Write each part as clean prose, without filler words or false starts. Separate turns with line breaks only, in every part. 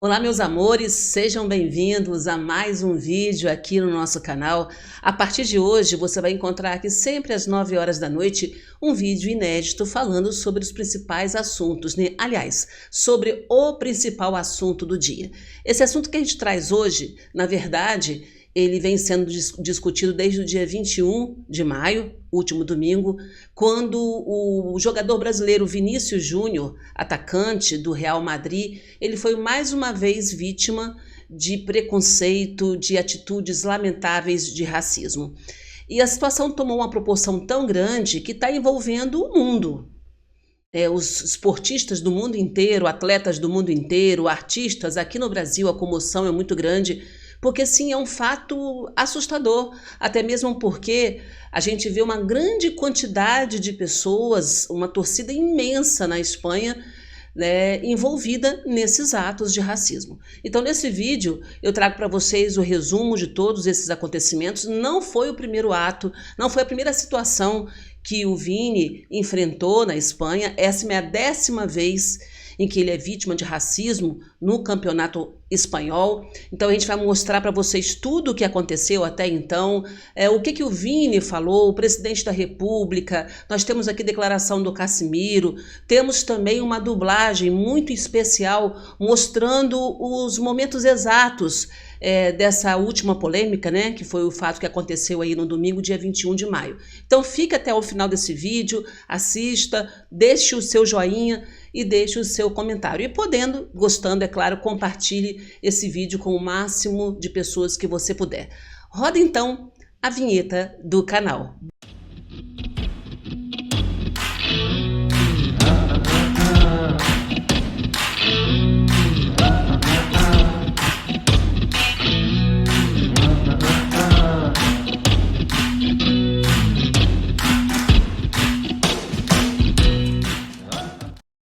Olá, meus amores, sejam bem-vindos a mais um vídeo aqui no nosso canal. A partir de hoje, você vai encontrar aqui sempre às 9 horas da noite um vídeo inédito falando sobre os principais assuntos, né? Aliás, sobre o principal assunto do dia. Esse assunto que a gente traz hoje, na verdade, ele vem sendo discutido desde o dia 21 de maio, último domingo, quando o jogador brasileiro Vinícius Júnior, atacante do Real Madrid, ele foi mais uma vez vítima de preconceito, de atitudes lamentáveis de racismo. E a situação tomou uma proporção tão grande que está envolvendo o mundo. Os esportistas do mundo inteiro, atletas do mundo inteiro, artistas, aqui no Brasil a comoção é muito grande, porque sim, é um fato assustador, até mesmo porque a gente vê uma grande quantidade de pessoas, uma torcida imensa na Espanha, né, envolvida nesses atos de racismo. Então, nesse vídeo, eu trago para vocês o resumo de todos esses acontecimentos. Não foi o primeiro ato, não foi a primeira situação que o Vini enfrentou na Espanha. Essa é a 10ª vez em que ele é vítima de racismo no campeonato espanhol. Então a gente vai mostrar para vocês tudo o que aconteceu até então, o que o Vini falou, o presidente da República, nós temos aqui declaração do Casimiro, temos também uma dublagem muito especial mostrando os momentos exatos dessa última polêmica, né, que foi o fato que aconteceu aí no domingo, dia 21 de maio. Então fica até o final desse vídeo, assista, deixe o seu joinha e deixe o seu comentário. E podendo, gostando, é claro, compartilhe esse vídeo com o máximo de pessoas que você puder. Roda então a vinheta do canal.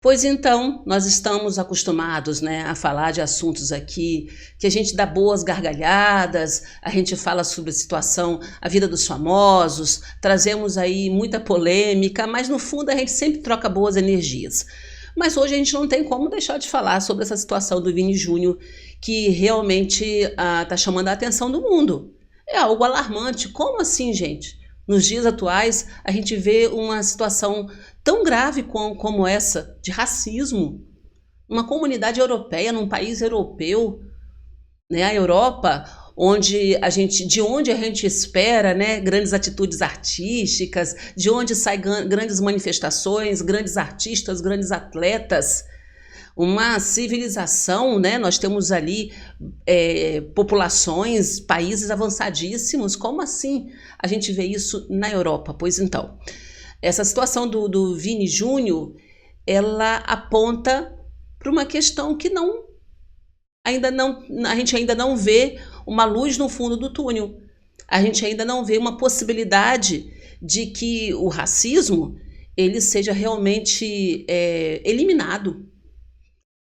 Pois então, nós estamos acostumados, né, a falar de assuntos aqui, que a gente dá boas gargalhadas, a gente fala sobre a situação, a vida dos famosos, trazemos aí muita polêmica, mas no fundo a gente sempre troca boas energias. Mas hoje a gente não tem como deixar de falar sobre essa situação do Vini Júnior, que realmente está chamando a atenção do mundo. É algo alarmante. Como assim, gente? Nos dias atuais, a gente vê uma situação tão grave como essa, de racismo, numa comunidade europeia, num país europeu, né? A Europa, de onde a gente espera, né, grandes atitudes artísticas, de onde saem grandes manifestações, grandes artistas, grandes atletas, uma civilização, né? Nós temos ali populações, países avançadíssimos. Como assim a gente vê isso na Europa? Pois então, essa situação do Vini Júnior, ela aponta para uma questão que a gente ainda não vê uma luz no fundo do túnel. A gente ainda não vê uma possibilidade de que o racismo ele seja realmente eliminado.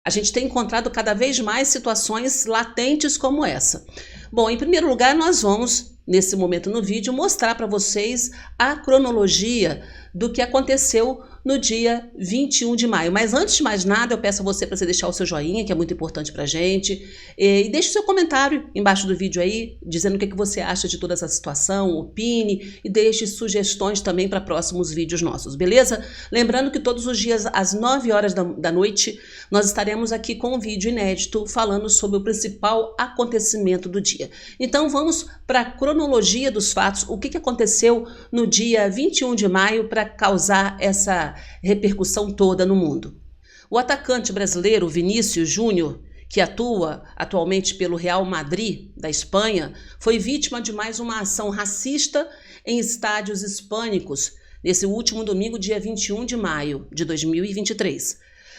A gente tem encontrado cada vez mais situações latentes como essa. Bom, em primeiro lugar, nós vamos, nesse momento no vídeo, mostrar para vocês a cronologia do que aconteceu no dia 21 de maio. Mas antes de mais nada, eu peço a você para você deixar o seu joinha, que é muito importante para a gente, e deixe o seu comentário embaixo do vídeo aí, dizendo o que você acha de toda essa situação, opine, e deixe sugestões também para próximos vídeos nossos, beleza? Lembrando que todos os dias, às 9 horas da noite, nós estaremos aqui com um vídeo inédito falando sobre o principal acontecimento do dia. Então vamos para a cronologia dos fatos, o que aconteceu no dia 21 de maio para causar essa repercussão toda no mundo. O atacante brasileiro Vinícius Júnior, que atua atualmente pelo Real Madrid da Espanha, foi vítima de mais uma ação racista em estádios hispânicos nesse último domingo, dia 21 de maio de 2023.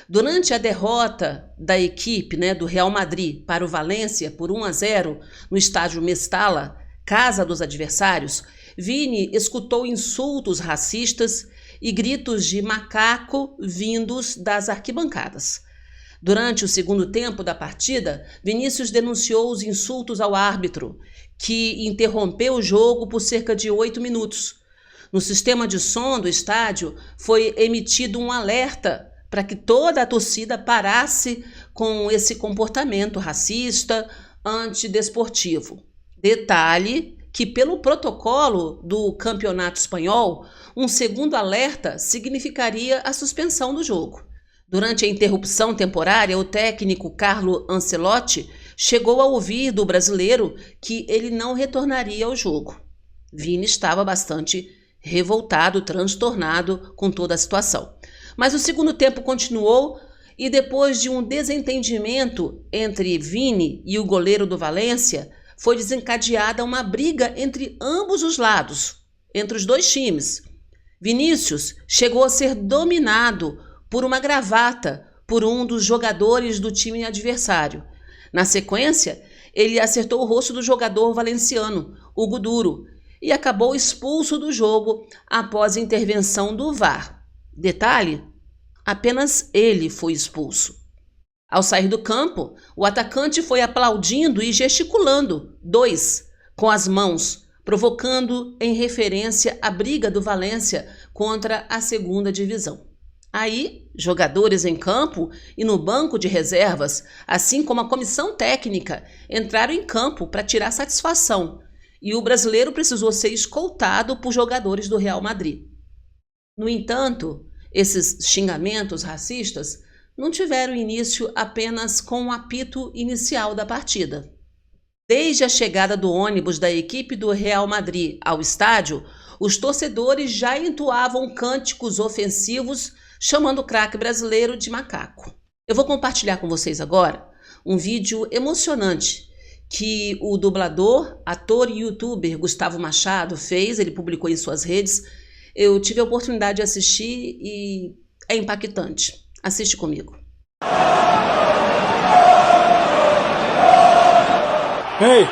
Durante a derrota da equipe, né, do Real Madrid para o Valência por 1-0 no estádio Mestalla, casa dos adversários, Vini escutou insultos racistas e gritos de macaco vindos das arquibancadas. Durante o segundo tempo da partida, Vinícius denunciou os insultos ao árbitro, que interrompeu o jogo por cerca de 8 minutos. No sistema de som do estádio foi emitido um alerta para que toda a torcida parasse com esse comportamento racista, antidesportivo. Detalhe que, pelo protocolo do Campeonato Espanhol, um segundo alerta significaria a suspensão do jogo. Durante a interrupção temporária, o técnico Carlo Ancelotti chegou a ouvir do brasileiro que ele não retornaria ao jogo. Vini estava bastante revoltado, transtornado com toda a situação. Mas o segundo tempo continuou e, depois de um desentendimento entre Vini e o goleiro do Valência, foi desencadeada uma briga entre ambos os lados, entre os dois times. Vinícius chegou a ser dominado por uma gravata por um dos jogadores do time adversário. Na sequência, ele acertou o rosto do jogador valenciano, Hugo Duro, e acabou expulso do jogo após a intervenção do VAR. Detalhe, apenas ele foi expulso. Ao sair do campo, o atacante foi aplaudindo e gesticulando, com as mãos, provocando em referência à briga do Valência contra a segunda divisão. Aí, jogadores em campo e no banco de reservas, assim como a comissão técnica, entraram em campo para tirar satisfação, e o brasileiro precisou ser escoltado por jogadores do Real Madrid. No entanto, esses xingamentos racistas não tiveram início apenas com o apito inicial da partida. Desde a chegada do ônibus da equipe do Real Madrid ao estádio, os torcedores já entoavam cânticos ofensivos chamando o craque brasileiro de macaco. Eu vou compartilhar com vocês agora um vídeo emocionante que o dublador, ator e youtuber Gustavo Machado fez, ele publicou em suas redes. Eu tive a oportunidade de assistir e é impactante. Assiste comigo.
Ei,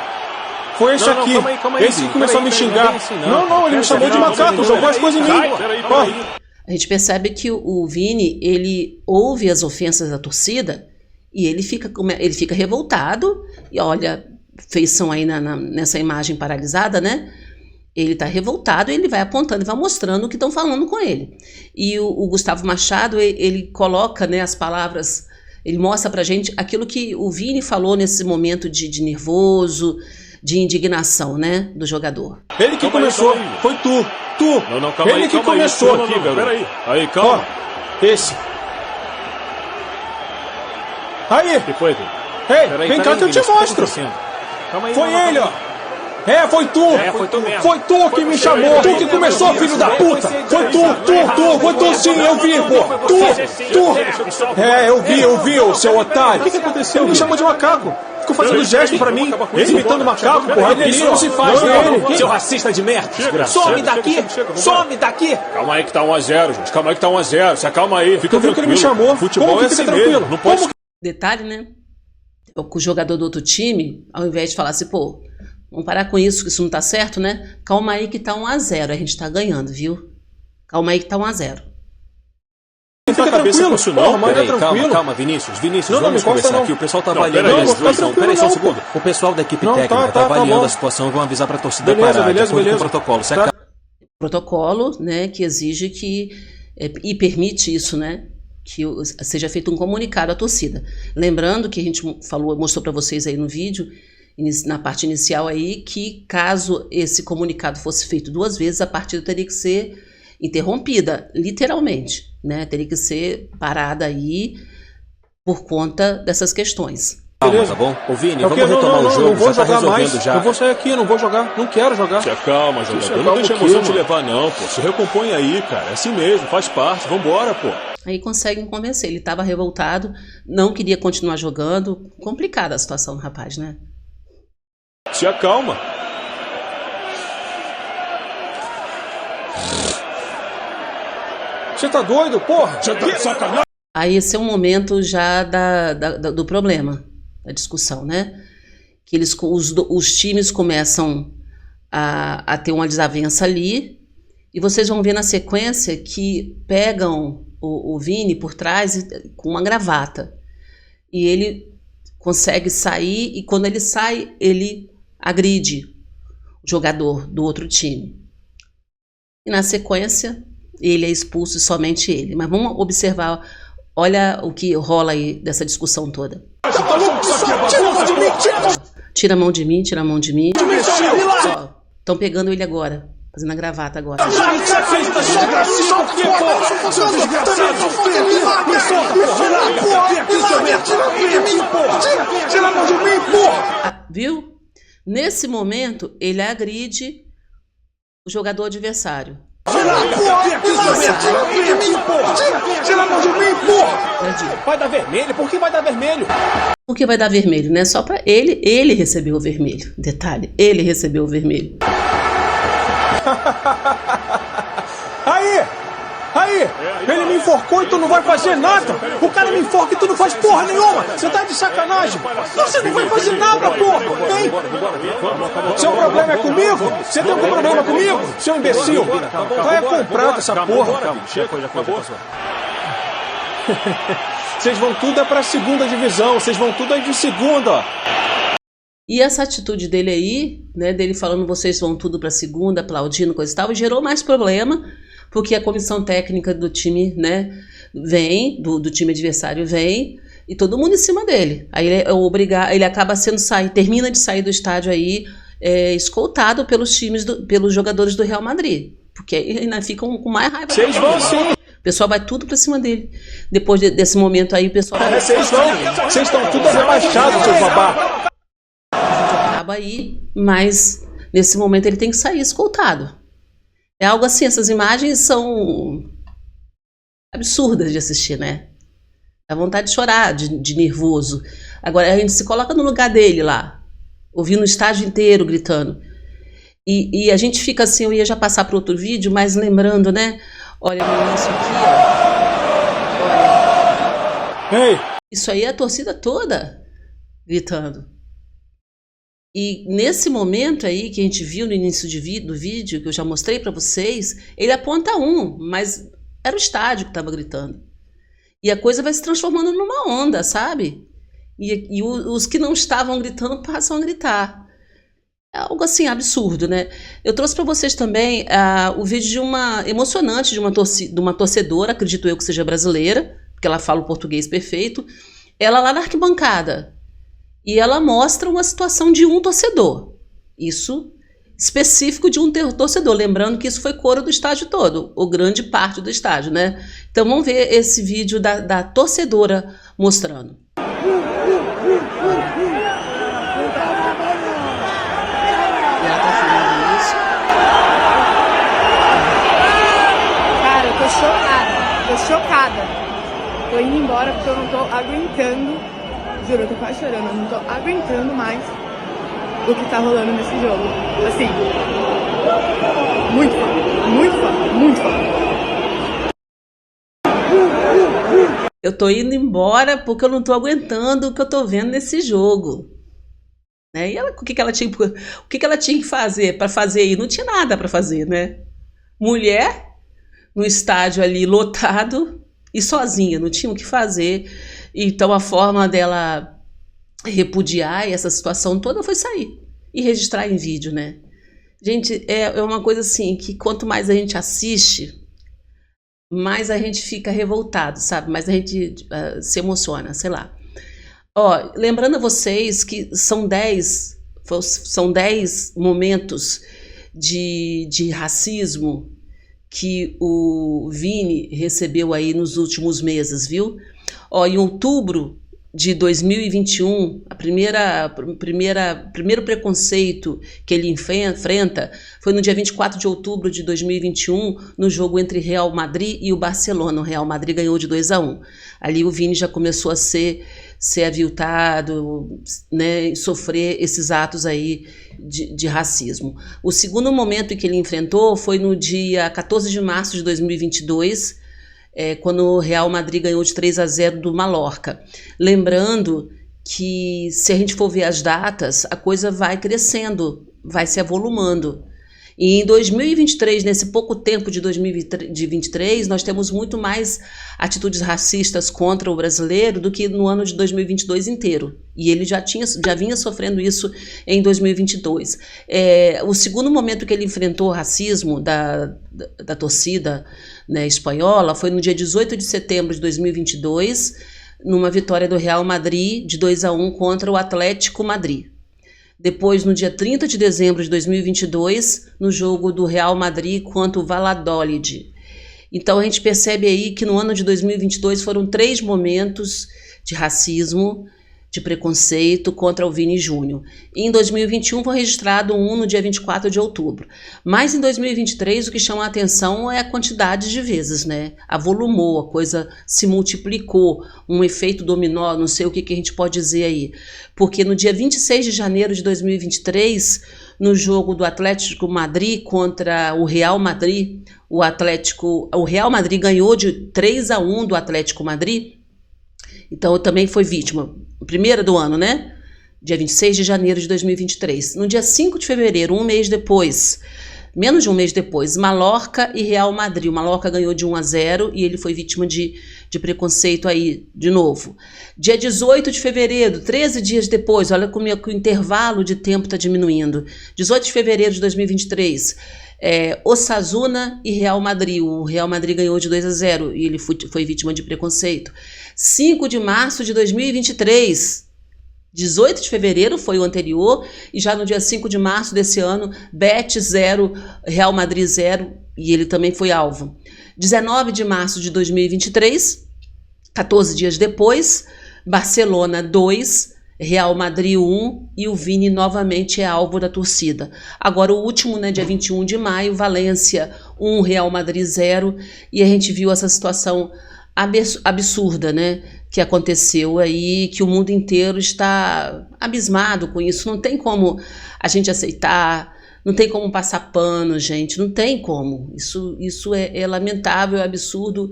foi esse aqui. Calma aí, esse que começou a me xingar. Não, ele me chamou de macaco, jogou as coisas em mim.
A gente percebe que o Vini, ele ouve as ofensas da torcida e ele fica revoltado. E olha, feição aí nessa imagem paralisada, né? Ele está revoltado e ele vai apontando e vai mostrando o que estão falando com ele. E o Gustavo Machado, ele coloca, né, as palavras, ele mostra pra gente aquilo que o Vini falou nesse momento de nervoso, de indignação, né, do jogador.
Ele que começou, foi tu.
Não, calma
ele
aí,
que começou
aqui, garoto. Peraí, aí, calma.
Ó, esse. Aí.
Que foi, Vini?
Ei, vem cá que eu te mostro.
Calma aí,
Foi ele, ó. Foi tu!
Foi tu mesmo.
Foi tu que me chamou! Tu que começou, filho da puta! Foi tu sim, eu vi, pô! Tu! Eu vi, ô seu otário! O que aconteceu? Ele me chamou de macaco! Ficou fazendo gesto pra mim, imitando macaco, porra! Isso não se faz, não! Seu racista de merda! Some daqui! Some daqui!
Calma aí que tá 1-0, gente. Calma aí que tá 1-0. Se acalma aí. Fica tranquilo.
Que ele me chamou.
Futebol é assim mesmo. Não pode...
Detalhe, né? O jogador do outro time, ao invés de falar assim, pô, vamos parar com isso, que isso não tá certo, né? Calma aí que tá 1-0, a gente tá ganhando, viu? Calma aí que tá 1-0.
Fica tranquilo,
Calma, Vinícius,
vamos
conversar aqui. O pessoal tá avaliando a situação. Peraí só um segundo. O pessoal da equipe técnica tá avaliando a situação e vão avisar pra torcida parar.
Beleza.
Com o protocolo.
Protocolo, né, que exige que, e permite isso, né, que seja feito um comunicado à torcida. Lembrando que a gente mostrou para vocês aí no vídeo, na parte inicial aí, que caso esse comunicado fosse feito 2 vezes, a partida teria que ser interrompida, literalmente, né? Teria que ser parada aí por conta dessas questões.
Calma, tá bom? Ô Vini, vamos retomar o jogo,
não vou
já tá
jogar
resolvendo
mais.
já.
Eu vou sair aqui, não vou jogar, não quero jogar.
Se acalma, jogador. Não deixa a emoção te levar não, pô. Se recompõe aí, cara. É assim mesmo, faz parte. Vambora, pô.
Aí conseguem convencer. Ele estava revoltado, não queria continuar jogando. Complicada a situação do rapaz, né?
Se acalma.
Você tá doido, porra?
Você tá de sacanagem?
Aí esse é um momento já do problema, da discussão, né? Que os times começam a ter uma desavença ali, e vocês vão ver na sequência que pegam o Vini por trás com uma gravata. E ele consegue sair, e quando ele sai, ele agride o jogador do outro time. E na sequência, ele é expulso, e somente ele. Mas vamos observar Olha o que rola aí dessa discussão toda. Tira a mão de mim, tira a mão de mim. Estão pegando ele agora, fazendo a gravata agora. Viu? Nesse momento, ele agride o jogador adversário.
Vai dar vermelho? Por que vai dar vermelho?
Por que vai dar vermelho, né? Só pra ele recebeu o vermelho. Detalhe, ele recebeu o vermelho.
Aí! Ele me enforcou e tu não vai fazer nada! O cara me enforca e tu não faz porra nenhuma! Você tá de sacanagem! Você não vai fazer nada, porra! Hein? Seu problema é comigo? Você tem algum problema comigo? Seu imbecil! Tá é comprado essa porra! Vocês vão tudo pra segunda divisão! Vocês vão tudo aí de segunda!
E essa atitude dele aí, né, dele falando vocês vão tudo pra segunda, aplaudindo, coisa e tal, gerou mais problema, porque a comissão técnica do time, né, vem, do time adversário vem, e todo mundo em cima dele. Aí ele acaba termina de sair do estádio aí, escoltado pelos jogadores do Real Madrid, porque ainda ficam com mais raiva.
Vocês vão sim!
O pessoal vai tudo pra cima dele. Depois desse momento aí, o pessoal...
Vocês estão tudo rebaixados, seus babá.
Acaba aí, mas nesse momento ele tem que sair escoltado. É algo assim, essas imagens são absurdas de assistir, né? Dá vontade de chorar, de nervoso. Agora a gente se coloca no lugar dele lá, ouvindo o estádio inteiro gritando. E a gente fica assim, eu ia já passar para outro vídeo, mas lembrando, né? Olha, isso aqui, ó. Olha.
Ei!
Isso aí é a torcida toda gritando. E nesse momento aí que a gente viu no início do vídeo, que eu já mostrei para vocês, ele aponta mas era o estádio que estava gritando. E a coisa vai se transformando numa onda, sabe? E os que não estavam gritando passam a gritar. É algo assim absurdo, né? Eu trouxe para vocês também o vídeo emocionante de uma torcedora, acredito eu que seja brasileira, porque ela fala o português perfeito, ela lá na arquibancada. E ela mostra uma situação de um torcedor. Isso específico de um torcedor. Lembrando que isso foi coro do estádio todo, ou grande parte do estádio, né? Então vamos ver esse vídeo da torcedora mostrando. E ela tá filmando isso.
Cara, eu tô chocada. Tô indo embora porque eu não tô aguentando. Juro, eu tô quase chorando, eu não tô aguentando mais o que tá rolando nesse jogo. Assim, muito fã.
Eu tô indo embora porque eu não tô aguentando o que eu tô vendo nesse jogo. Né? E ela, o que ela tinha que fazer para fazer aí? Não tinha nada para fazer, né? Mulher no estádio ali lotado e sozinha, não tinha o que fazer. Então a forma dela repudiar essa situação toda foi sair e registrar em vídeo, né? Gente, é uma coisa assim que quanto mais a gente assiste, mais a gente fica revoltado, sabe? Mais a gente se emociona, sei lá. Ó, lembrando a vocês que são 10 momentos de racismo que o Vini recebeu aí nos últimos meses, viu? Ó, em outubro de 2021, primeiro preconceito que ele enfrenta foi no dia 24 de outubro de 2021, no jogo entre Real Madrid e o Barcelona. O Real Madrid ganhou de 2-1. Ali o Vini já começou a ser aviltado, né, sofrer esses atos aí de racismo. O segundo momento em que ele enfrentou foi no dia 14 de março de 2022, quando o Real Madrid ganhou de 3-0 do Mallorca. Lembrando que, se a gente for ver as datas, a coisa vai crescendo, vai se avolumando. E em 2023, nesse pouco tempo de 2023, nós temos muito mais atitudes racistas contra o brasileiro do que no ano de 2022 inteiro. E ele já vinha sofrendo isso em 2022. O segundo momento que ele enfrentou o racismo da torcida, né, espanhola foi no dia 18 de setembro de 2022, numa vitória do Real Madrid de 2-1 contra o Atlético Madrid. Depois, no dia 30 de dezembro de 2022, no jogo do Real Madrid contra o Valladolid. Então, a gente percebe aí que no ano de 2022 foram 3 momentos de racismo, de preconceito contra o Vini Júnior. E em 2021 foi registrado um no dia 24 de outubro. Mas em 2023 o que chama a atenção é a quantidade de vezes, né? Avolumou, a coisa se multiplicou, um efeito dominó, não sei o que a gente pode dizer aí. Porque no dia 26 de janeiro de 2023, no jogo do Atlético Madrid contra o Real Madrid, o Real Madrid ganhou de 3-1 do Atlético Madrid. Então, eu também fui vítima. Primeira do ano, né? Dia 26 de janeiro de 2023. No dia 5 de fevereiro, um mês depois, menos de um mês depois, Mallorca e Real Madrid. O Mallorca ganhou de 1-0 e ele foi vítima de preconceito aí, de novo. Dia 18 de fevereiro, 13 dias depois, olha como o intervalo de tempo está diminuindo. 18 de fevereiro de 2023, Osasuna e Real Madrid. O Real Madrid ganhou de 2-0 e ele foi vítima de preconceito. 5 de março de 2023, 18 de fevereiro foi o anterior, e já no dia 5 de março desse ano, Betis 0, Real Madrid 0, e ele também foi alvo. 19 de março de 2023, 14 dias depois, Barcelona 2, Real Madrid 1, e o Vini novamente é alvo da torcida. Agora o último, né, dia 21 de maio, Valência 1, Real Madrid 0, e a gente viu essa situação absurda, né, que aconteceu aí, que o mundo inteiro está abismado com isso. Não tem como a gente aceitar, não tem como passar pano, gente, não tem como. Isso é lamentável, é absurdo,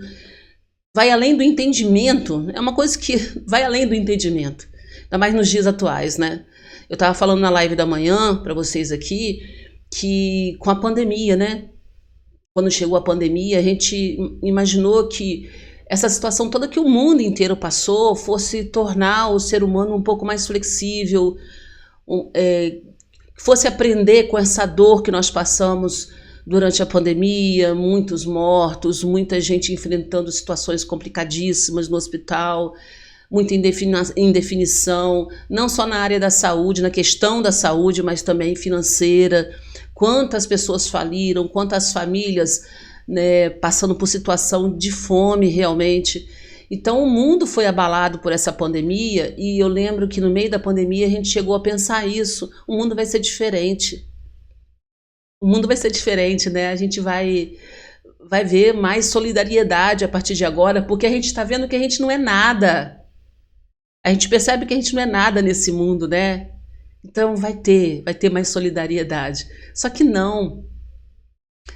vai além do entendimento, é uma coisa que vai além do entendimento, ainda mais nos dias atuais, né? Eu estava falando na live da manhã para vocês aqui que com a pandemia, né, quando chegou a pandemia, a gente imaginou que essa situação toda que o mundo inteiro passou fosse tornar o ser humano um pouco mais flexível, fosse aprender com essa dor que nós passamos durante a pandemia, muitos mortos, muita gente enfrentando situações complicadíssimas no hospital, muita indefinição, não só na área da saúde, na questão da saúde, mas também financeira. Quantas pessoas faliram, quantas famílias, né, passando por situação de fome realmente. Então o mundo foi abalado por essa pandemia, e eu lembro que no meio da pandemia a gente chegou a pensar isso: o mundo vai ser diferente. O mundo vai ser diferente, né? A gente vai ver mais solidariedade a partir de agora, porque a gente está vendo que a gente não é nada. A gente percebe que a gente não é nada nesse mundo, né? Então vai ter mais solidariedade. Só que não.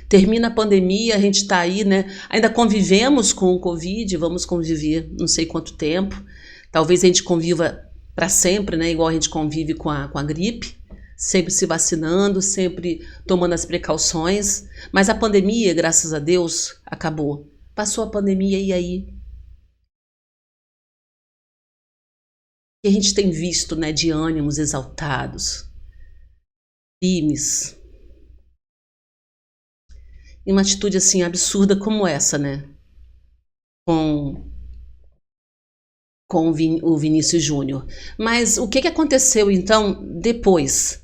Termina a pandemia, a gente está aí, né? Ainda convivemos com o Covid, vamos conviver não sei quanto tempo. Talvez a gente conviva para sempre, né? Igual a gente convive com a gripe, sempre se vacinando, sempre tomando as precauções. Mas a pandemia, graças a Deus, acabou. Passou a pandemia, e aí? O que a gente tem visto, né, de ânimos exaltados, crimes, e uma atitude assim absurda como essa, né? Com o Vinícius Júnior. Mas o que aconteceu então depois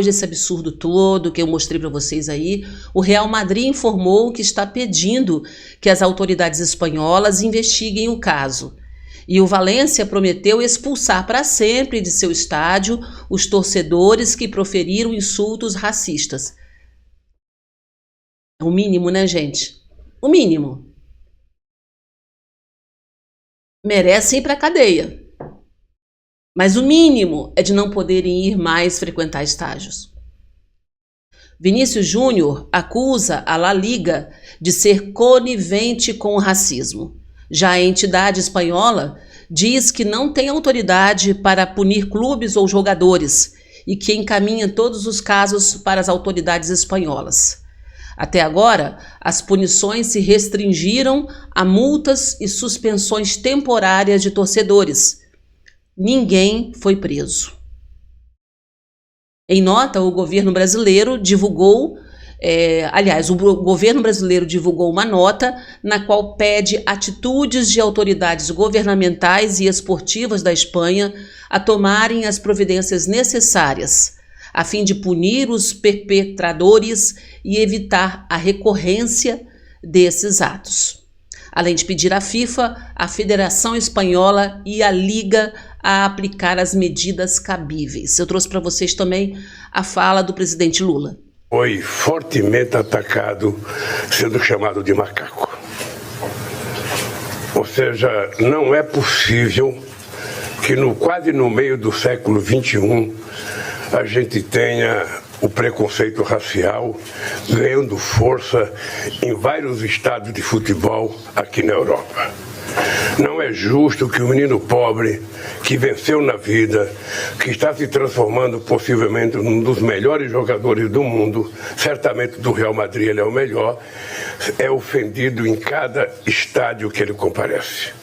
desse absurdo todo que eu mostrei para vocês aí? O Real Madrid informou que está pedindo que as autoridades espanholas investiguem o caso. E o Valência prometeu expulsar para sempre de seu estádio os torcedores que proferiram insultos racistas. O mínimo, né, gente? O mínimo. Merecem ir para a cadeia. Mas o mínimo é de não poderem ir mais frequentar estádios. Vinícius Júnior acusa a La Liga de ser conivente com o racismo. Já a entidade espanhola diz que não tem autoridade para punir clubes ou jogadores e que encaminha todos os casos para as autoridades espanholas. Até agora, as punições se restringiram a multas e suspensões temporárias de torcedores. Ninguém foi preso. Em nota, o governo brasileiro divulgou, o governo brasileiro divulgou uma nota na qual pede atitudes de autoridades governamentais e esportivas da Espanha a tomarem as providências necessárias, a fim de punir os perpetradores e evitar a recorrência desses atos. Além de pedir à FIFA, à Federação Espanhola e à Liga a aplicar as medidas cabíveis. Eu trouxe para vocês também a fala do presidente Lula.
Foi fortemente atacado, sendo chamado de macaco. Ou seja, não é possível que quase no meio do século XXI a gente tenha o preconceito racial ganhando força em vários estádios de futebol aqui na Europa. Não é justo que o menino pobre, que venceu na vida, que está se transformando possivelmente num dos melhores jogadores do mundo, certamente do Real Madrid ele é o melhor, é ofendido em cada estádio que ele comparece.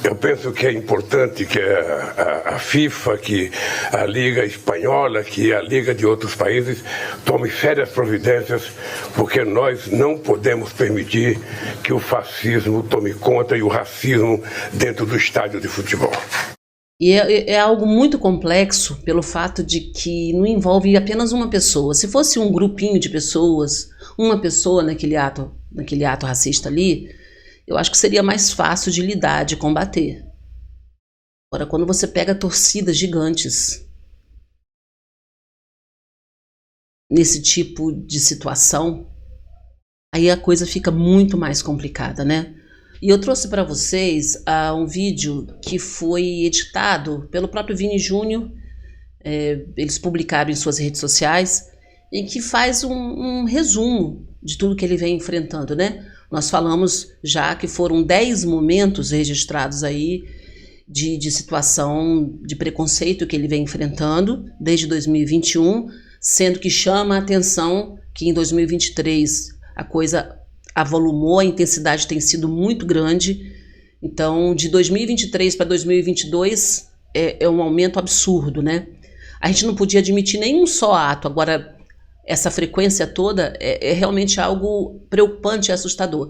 Eu penso que é importante que a FIFA, que a Liga Espanhola, que a Liga de outros países tome sérias providências, porque nós não podemos permitir que o fascismo tome conta e o racismo dentro do estádio de futebol.
E é algo muito complexo pelo fato de que não envolve apenas uma pessoa. Se fosse um grupinho de pessoas, uma pessoa naquele ato racista ali, eu acho que seria mais fácil de lidar, de combater. Agora, quando você pega torcidas gigantes nesse tipo de situação, aí a coisa fica muito mais complicada, né? E eu trouxe para vocês um vídeo que foi editado pelo próprio Vini Júnior, eles publicaram em suas redes sociais, em que faz um resumo de tudo que ele vem enfrentando, né? Nós falamos já que foram 10 momentos registrados aí de situação de preconceito que ele vem enfrentando desde 2021, sendo que chama a atenção que em 2023 a coisa avolumou, a intensidade tem sido muito grande. Então, de 2023 para 2022 é um aumento absurdo, né? A gente não podia admitir nenhum só ato, agora essa frequência toda é realmente algo preocupante e assustador.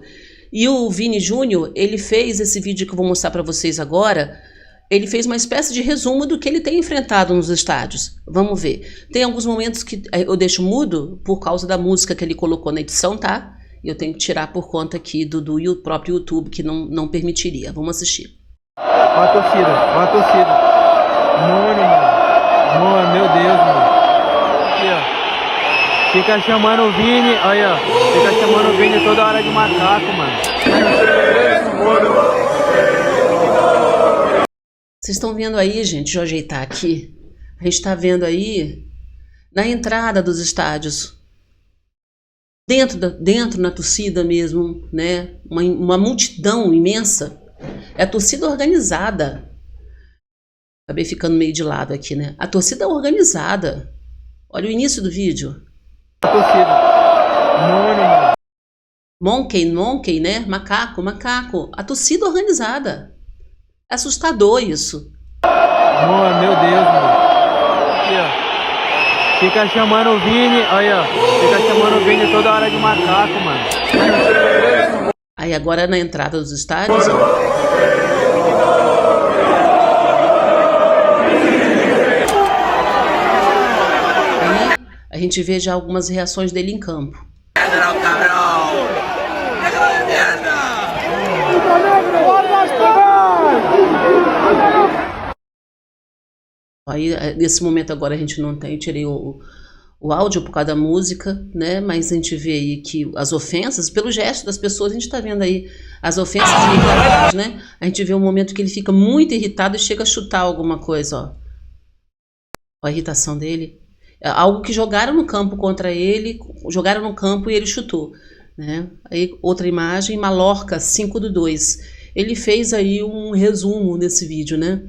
E o Vini Júnior, ele fez esse vídeo que eu vou mostrar para vocês agora, ele fez uma espécie de resumo do que ele tem enfrentado nos estádios. Vamos ver. Tem alguns momentos que eu deixo mudo por causa da música que ele colocou na edição, tá? E eu tenho que tirar por conta aqui do próprio YouTube, que não permitiria. Vamos assistir.
Olha a torcida. Mano, meu Deus, mano. Aqui, ó. Fica chamando o Vini, olha, fica chamando o Vini toda hora de macaco, mano.
Vocês estão vendo aí, gente, deixa eu ajeitar aqui. A gente está vendo aí, na entrada dos estádios, dentro na torcida mesmo, né? Uma multidão imensa. É a torcida organizada. Acabei ficando meio de lado aqui, né? A torcida organizada. Olha o início do vídeo.
A torcida.
Monkey, né? Macaco. A torcida organizada. É assustador isso.
Meu Deus, mano. Aqui, ó. Fica chamando o Vini, olha, fica chamando o Vini toda hora de macaco, mano.
Aí agora na entrada dos estádios, ó. A gente vê já algumas reações dele em campo. Aí, nesse momento agora a gente não tem, eu tirei o áudio por causa da música, né? Mas a gente vê aí que as ofensas, pelo gesto das pessoas, a gente tá vendo aí as ofensas irritadas, né? A gente vê um momento que ele fica muito irritado e chega a chutar alguma coisa, ó. A irritação dele. Algo que jogaram no campo contra ele, jogaram no campo e ele chutou, né? Aí outra imagem, Mallorca 5-2. Ele fez aí um resumo nesse vídeo, né?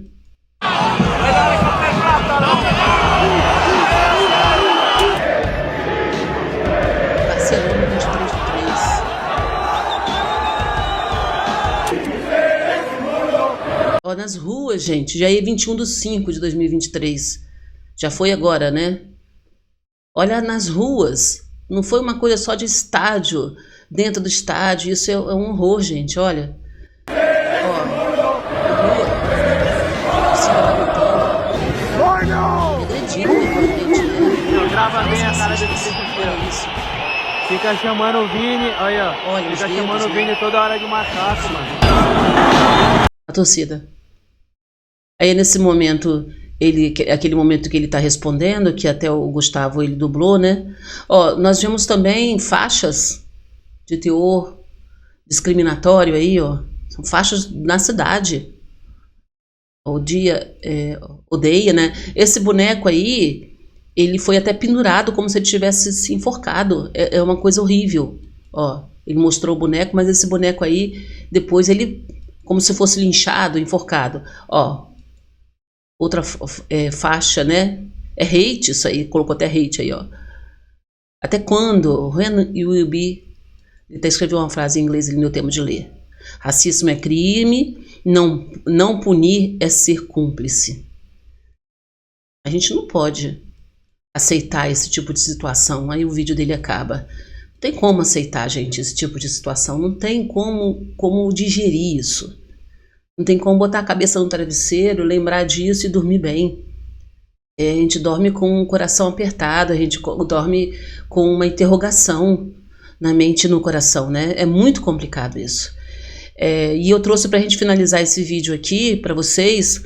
nas ruas, gente. Já é 21/5 de 2023. Já foi agora, né? Olha nas ruas. Não foi uma coisa só de estádio, dentro do estádio. Isso é um horror, gente. Olha.
Grava bem a cara desse isso. Fica chamando o Vini, olha, fica chamando o Vini toda hora de macaco, mano.
A torcida. Aí nesse momento, aquele momento que ele tá respondendo, que até o Gustavo ele dublou, né? Ó, nós vemos também faixas de teor discriminatório aí, ó. São faixas na cidade. O dia odeia, né? Esse boneco aí, ele foi até pendurado como se ele tivesse se enforcado. É uma coisa horrível. Ó, ele mostrou o boneco, mas esse boneco aí, depois ele, como se fosse linchado, enforcado. Ó, outra faixa, né? É hate isso aí, colocou até hate aí, ó. Até quando? When you will be... Ele até escreveu uma frase em inglês, ele não deu tempo de ler. Racismo é crime, não punir é ser cúmplice. A gente não pode aceitar esse tipo de situação. Aí o vídeo dele acaba. Não tem como aceitar, gente, esse tipo de situação. Não tem como digerir isso. Não tem como botar a cabeça no travesseiro, lembrar disso e dormir bem. A gente dorme com o coração apertado, a gente dorme com uma interrogação na mente e no coração, né? É muito complicado isso. E eu trouxe para a gente finalizar esse vídeo aqui, para vocês,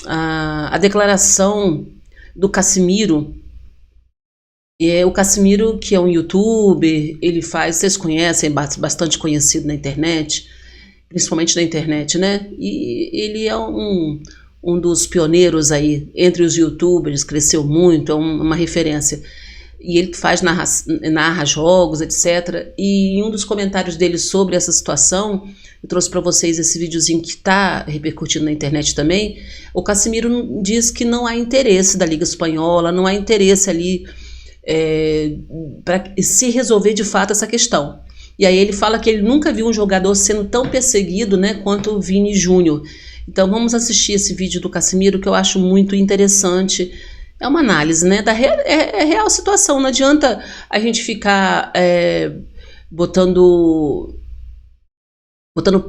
a declaração do Casimiro. O Casimiro, que é um youtuber, ele faz, vocês conhecem, bastante conhecido na internet, principalmente na internet, né? E ele é um dos pioneiros aí, entre os youtubers, cresceu muito, é uma referência. E ele narra jogos, etc. E em um dos comentários dele sobre essa situação, eu trouxe para vocês esse videozinho que está repercutindo na internet também. O Casimiro diz que não há interesse da Liga Espanhola, não há interesse ali para se resolver de fato essa questão. E aí ele fala que ele nunca viu um jogador sendo tão perseguido, né, quanto o Vini Júnior. Então vamos assistir esse vídeo do Casimiro, que eu acho muito interessante. É uma análise, né, da real situação. Não adianta a gente ficar botando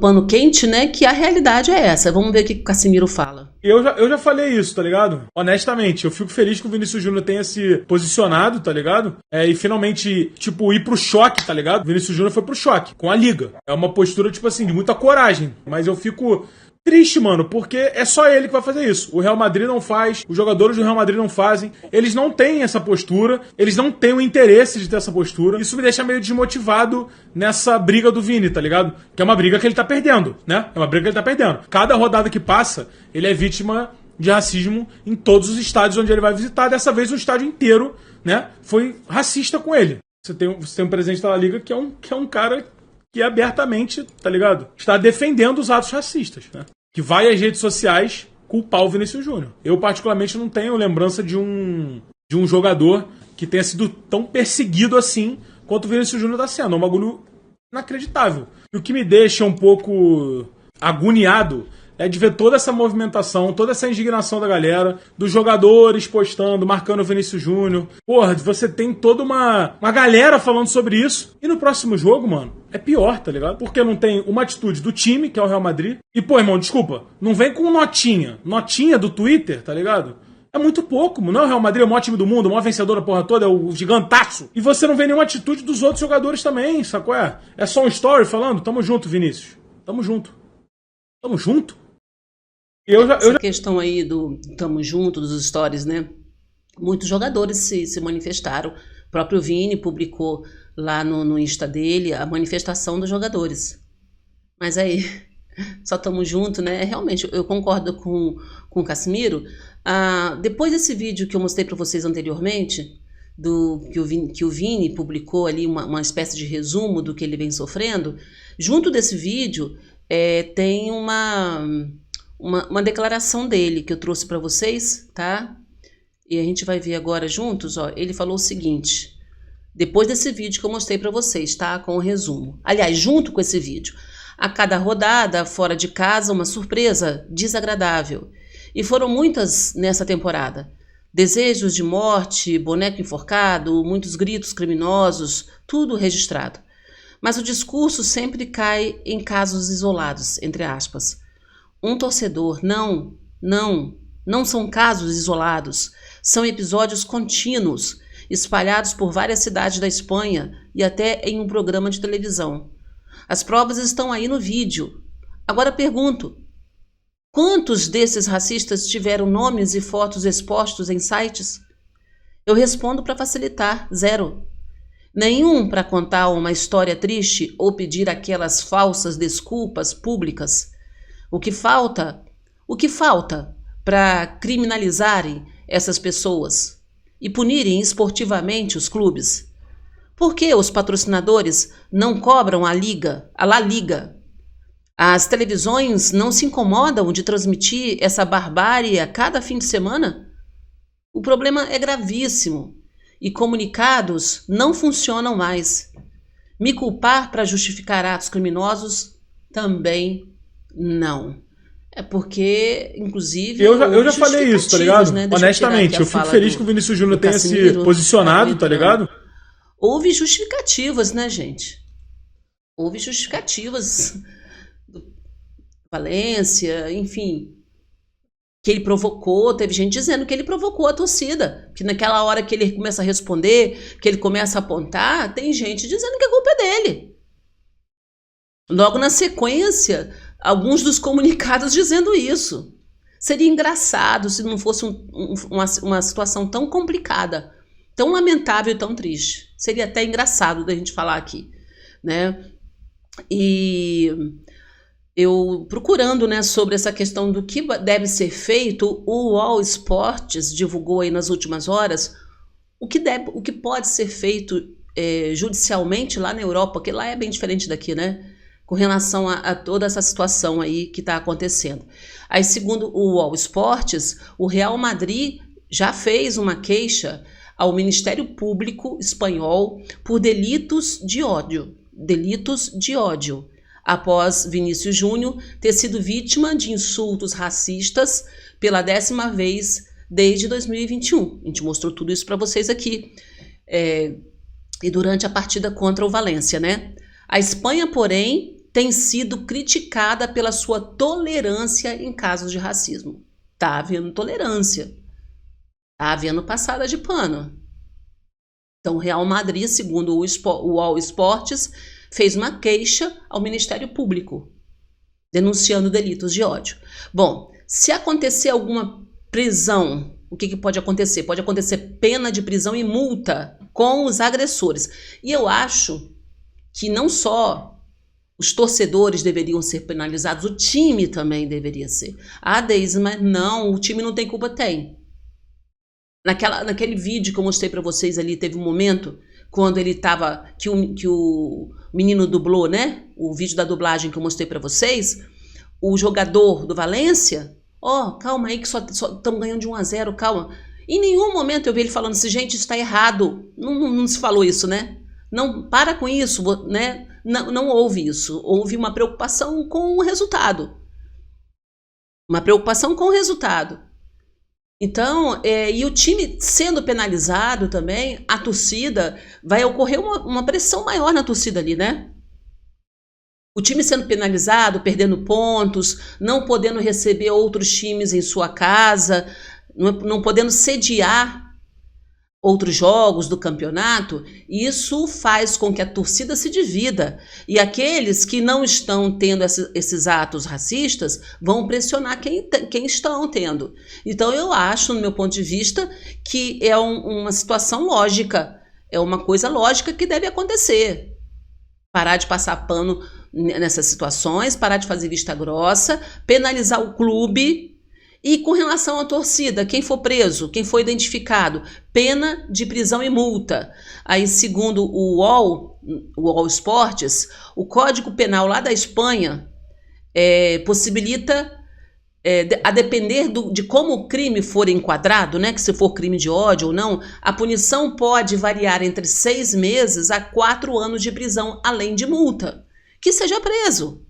pano quente, né, que a realidade é essa. Vamos ver o que o Casimiro fala.
Eu já falei isso, tá ligado? Honestamente, eu fico feliz que o Vinícius Júnior tenha se posicionado, tá ligado? E finalmente, tipo, ir pro choque, tá ligado? O Vinícius Júnior foi pro choque com a Liga. É uma postura, tipo assim, de muita coragem. Mas eu fico triste, mano, porque é só ele que vai fazer isso. O Real Madrid não faz, os jogadores do Real Madrid não fazem, eles não têm essa postura, eles não têm o interesse de ter essa postura. Isso me deixa meio desmotivado nessa briga do Vini, tá ligado? Que é uma briga que ele tá perdendo, né? É uma briga que ele tá perdendo. Cada rodada que passa, ele é vítima de racismo em todos os estádios onde ele vai visitar. Dessa vez o estádio inteiro, né, foi racista com ele. Você tem um presidente da Liga que é um cara que abertamente, tá ligado, está defendendo os atos racistas, né? Que vai às redes sociais culpar o Vinícius Júnior. Eu, particularmente, não tenho lembrança de um jogador que tenha sido tão perseguido assim quanto o Vinícius Júnior está sendo. É um bagulho inacreditável. E o que me deixa um pouco agoniado é de ver toda essa movimentação, toda essa indignação da galera, dos jogadores postando, marcando o Vinícius Júnior. Porra, você tem toda uma galera falando sobre isso. E no próximo jogo, mano, é pior, tá ligado? Porque não tem uma atitude do time, que é o Real Madrid. E, pô, irmão, desculpa, não vem com notinha do Twitter, tá ligado? É muito pouco, não é o Real Madrid, é o maior time do mundo, o maior vencedor da porra toda, é o gigantaço. E você não vê nenhuma atitude dos outros jogadores também, sacou? É só um story falando, tamo junto, Vinícius. Tamo junto. Tamo junto?
Essa questão aí do tamo junto, dos stories, né? Muitos jogadores se manifestaram. O próprio Vini publicou lá no Insta dele a manifestação dos jogadores. Mas aí, só tamo junto, né? Realmente, eu concordo com o Casimiro. Depois desse vídeo que eu mostrei para vocês anteriormente, que o Vini publicou ali uma espécie de resumo do que ele vem sofrendo, junto desse vídeo tem uma declaração dele que eu trouxe para vocês, tá? E a gente vai ver agora juntos, ó. Ele falou o seguinte, depois desse vídeo que eu mostrei para vocês, tá? Com o resumo. Aliás, junto com esse vídeo. A cada rodada, fora de casa, uma surpresa desagradável. E foram muitas nessa temporada. Desejos de morte, boneco enforcado, muitos gritos criminosos, tudo registrado. Mas o discurso sempre cai em casos isolados, entre aspas. Um torcedor, não são casos isolados, são episódios contínuos, espalhados por várias cidades da Espanha e até em um programa de televisão. As provas estão aí no vídeo. Agora pergunto, quantos desses racistas tiveram nomes e fotos expostos em sites? Eu respondo para facilitar, 0. Nenhum para contar uma história triste ou pedir aquelas falsas desculpas públicas. O que falta para criminalizarem essas pessoas e punirem esportivamente os clubes? Por que os patrocinadores não cobram a La Liga? As televisões não se incomodam de transmitir essa barbárie a cada fim de semana? O problema é gravíssimo e comunicados não funcionam mais. Me culpar para justificar atos criminosos também não. É porque, inclusive...
Eu já falei isso, tá ligado?
Né?
Honestamente, eu fico feliz que o Vinícius Júnior tenha se posicionado, tá ligado?
Houve justificativas, né, gente? Houve justificativas. Valência, enfim, que ele provocou, teve gente dizendo que ele provocou a torcida, que naquela hora que ele começa a responder, que ele começa a apontar, tem gente dizendo que a culpa é dele. Logo na sequência, alguns dos comunicados dizendo isso. Seria engraçado se não fosse uma situação tão complicada, tão lamentável e tão triste. Seria até engraçado da gente falar aqui, né? E eu procurando, né, sobre essa questão do que deve ser feito, o All Sports divulgou aí nas últimas horas o que pode ser feito judicialmente lá na Europa, porque lá é bem diferente daqui, né? Com relação a toda essa situação aí que está acontecendo. Aí, segundo o All Sports, o Real Madrid já fez uma queixa ao Ministério Público espanhol por delitos de ódio, após Vinícius Júnior ter sido vítima de insultos racistas pela 10ª vez desde 2021. A gente mostrou tudo isso para vocês aqui. E durante a partida contra o Valência, né? A Espanha, porém, tem sido criticada pela sua tolerância em casos de racismo. Tá havendo tolerância. Tá havendo passada de pano. Então, o Real Madrid, segundo o All Sports, fez uma queixa ao Ministério Público, denunciando delitos de ódio. Bom, se acontecer alguma prisão, o que pode acontecer? Pode acontecer pena de prisão e multa com os agressores. E eu acho que não só os torcedores deveriam ser penalizados, o time também deveria ser. Ah, Deise, mas não, o time não tem culpa? Tem. Naquele vídeo que eu mostrei para vocês ali, teve um momento quando ele estava, que o menino dublou, né? O vídeo da dublagem que eu mostrei para vocês, o jogador do Valência, calma aí que só estamos ganhando de 1-0, calma. Em nenhum momento eu vi ele falando assim, gente, isso está errado. Não se falou isso, né? Não, para com isso, né? Não houve isso. Houve uma preocupação com o resultado. Uma preocupação com o resultado. Então, e o time sendo penalizado também, a torcida, vai ocorrer uma pressão maior na torcida ali, né? O time sendo penalizado, perdendo pontos, não podendo receber outros times em sua casa, não podendo sediar outros jogos do campeonato, isso faz com que a torcida se divida. E aqueles que não estão tendo esses atos racistas vão pressionar quem estão tendo. Então eu acho, no meu ponto de vista, que é uma situação lógica, é uma coisa lógica que deve acontecer. Parar de passar pano nessas situações, parar de fazer vista grossa, penalizar o clube. E com relação à torcida, quem for preso, quem for identificado, pena de prisão e multa. Aí, segundo o All Sports, o Código Penal lá da Espanha possibilita, a depender de como o crime for enquadrado, né, que se for crime de ódio ou não, a punição pode variar entre 6 meses a 4 anos de prisão, além de multa. Que seja preso.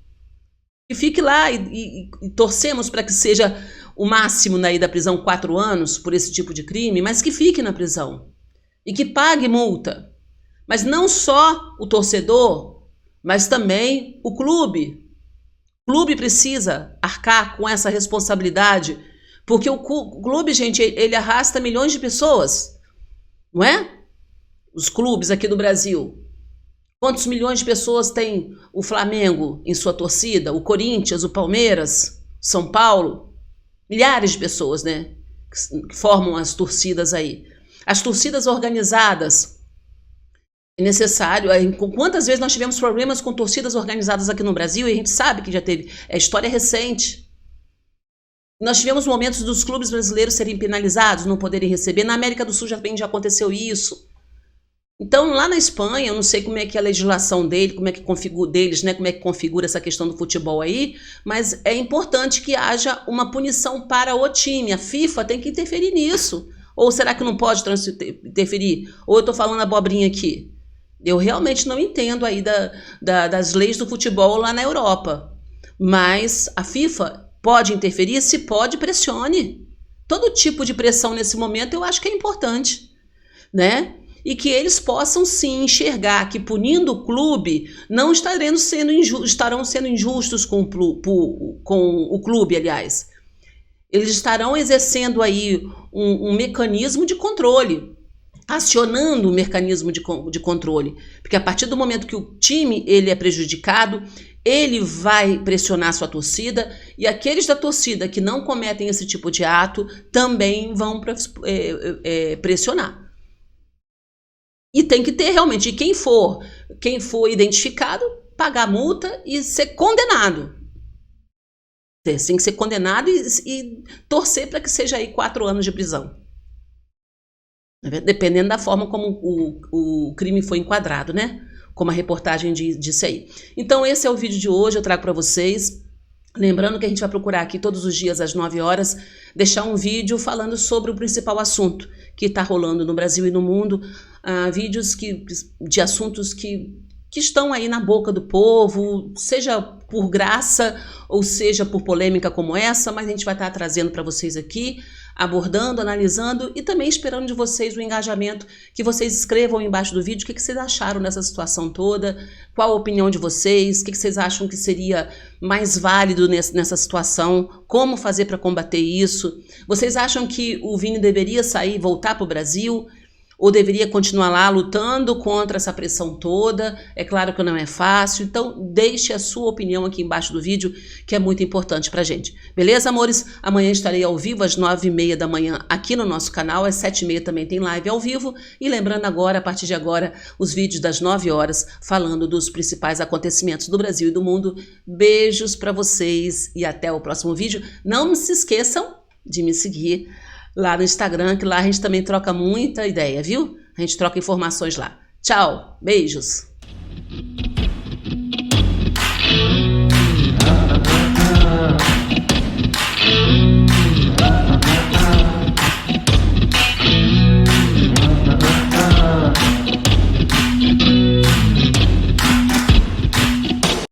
Que fique lá e torcemos para que seja o máximo daí da prisão 4 anos por esse tipo de crime, mas que fique na prisão e que pague multa. Mas não só o torcedor, mas também o clube. O clube precisa arcar com essa responsabilidade, porque o clube, gente, ele arrasta milhões de pessoas, não é? Os clubes aqui do Brasil. Quantos milhões de pessoas tem o Flamengo em sua torcida, o Corinthians, o Palmeiras, São Paulo? Milhares de pessoas, né, que formam as torcidas aí. As torcidas organizadas, é necessário. Quantas vezes nós tivemos problemas com torcidas organizadas aqui no Brasil, e a gente sabe que já teve, é história recente. Nós tivemos momentos dos clubes brasileiros serem penalizados, não poderem receber. Na América do Sul já aconteceu isso. Então, lá na Espanha, eu não sei como é que é a legislação deles, como é que configura essa questão do futebol aí, mas é importante que haja uma punição para o time. A FIFA tem que interferir nisso. Ou será que não pode interferir? Ou eu estou falando abobrinha aqui? Eu realmente não entendo aí das leis do futebol lá na Europa. Mas a FIFA pode interferir? Se pode, pressione. Todo tipo de pressão nesse momento eu acho que é importante, né? E que eles possam sim enxergar que punindo o clube não estarão sendo injustos com o clube, aliás. Eles estarão exercendo aí um mecanismo de controle, acionando o mecanismo de controle. Porque a partir do momento que o time ele é prejudicado, ele vai pressionar sua torcida, e aqueles da torcida que não cometem esse tipo de ato também vão pressionar. E tem que ter realmente, quem for identificado, pagar multa e ser condenado. Tem que ser condenado e torcer para que seja aí 4 anos de prisão. Dependendo da forma como o crime foi enquadrado, né? Como a reportagem disse aí. Então esse é o vídeo de hoje, eu trago para vocês. Lembrando que a gente vai procurar aqui todos os dias às 9 horas, deixar um vídeo falando sobre o principal assunto que está rolando no Brasil e no mundo, vídeos de assuntos que estão aí na boca do povo, seja por graça ou seja por polêmica como essa, mas a gente vai estar trazendo para vocês aqui, abordando, analisando e também esperando de vocês o engajamento, que vocês escrevam embaixo do vídeo o que vocês acharam dessa situação toda, qual a opinião de vocês, o que vocês acham que seria mais válido nessa situação, como fazer para combater isso. Vocês acham que o Vini deveria sair e voltar para o Brasil? Ou deveria continuar lá lutando contra essa pressão toda? É claro que não é fácil, então deixe a sua opinião aqui embaixo do vídeo, que é muito importante pra gente. Beleza, amores? Amanhã estarei ao vivo às 9h30 da manhã aqui no nosso canal, às 7h30 também tem live ao vivo, e lembrando agora, a partir de agora, os vídeos das 9 horas, falando dos principais acontecimentos do Brasil e do mundo. Beijos pra vocês e até o próximo vídeo. Não se esqueçam de me seguir lá no Instagram, que lá a gente também troca muita ideia, viu? A gente troca informações lá. Tchau, beijos!